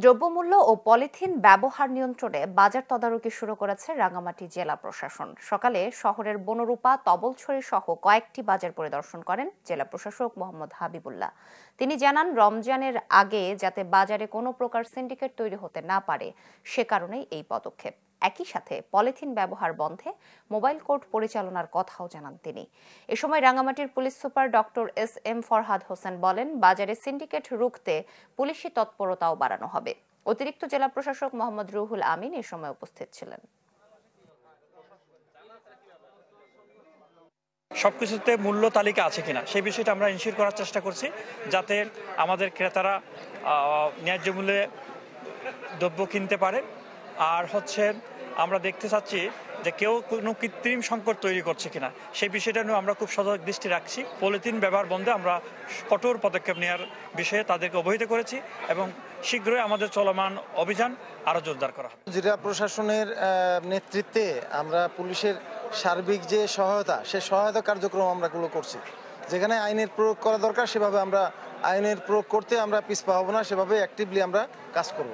দ্রব্যমূল্য ও পলিথিন ব্যবহার নিয়ন্ত্রণে বাজার তদারকি শুরু করেছে রাঙ্গামাটি জেলা প্রশাসন। সকালে শহরের বনরূপা, তবলছড়ি সহ কয়েকটি বাজার পরিদর্শন করেন জেলা প্রশাসক মোহাম্মদ হাবিবুল্লাহ। তিনি জানান, রমজানের আগে যাতে বাজারে কোনো প্রকার সিন্ডিকেট তৈরি হতে না পারে, সে কারণেই এই পদক্ষেপ। একই সাথে পলিথিন ব্যবহার বন্ধে মোবাইল কোর্ট পরিচালনার কথাও জানান তিনি। এ সময় রাঙ্গামাটির police super doctor S M. Farhad Hossain বলেন, বাজারে সিন্ডিকেট রুখতে পুলিশি তৎপরতাও বাড়ানো হবে। অতিরিক্ত জেলা প্রশাসক মোহাম্মদ রুহুল আমিন এ সময় উপস্থিত ছিলেন। সবকিছুতে মূল্য তালিকা আছে কিনা সেই বিষয়টা আমরা ইনশিওর করার চেষ্টা করছি, যাতে আমাদের ক্রেতারা ন্যায্য মূল্যে দ্রব্য কিনতে পারে। আর আমরা দেখতে চাচ্ছি যে কেউ কোনো কৃত্রিম সংকট তৈরি করছে কিনা সেই বিষয়টা নিয়ে আমরা খুব সজাগ দৃষ্টি রাখছি। পলিথিন ব্যবহার বন্ধে আমরা কঠোর পদক্ষেপ নেওয়ার বিষয়ে তাদেরকে অবহিত করেছি এবং শীঘ্রই আমাদের চলমান অভিযান আরো জোরদার করা হবে। জেলা প্রশাসনের নেতৃত্বে আমরা পুলিশের সার্বিক যে সহায়তা, সেই সহায়তা কার্যক্রম আমরা করছি। যেখানে আইনের প্রয়োগ করা দরকার সেভাবে আমরা আইনের প্রয়োগ করতে আমরা পিছপা হব না, সেভাবে অ্যাক্টিভলি আমরা কাজ করব।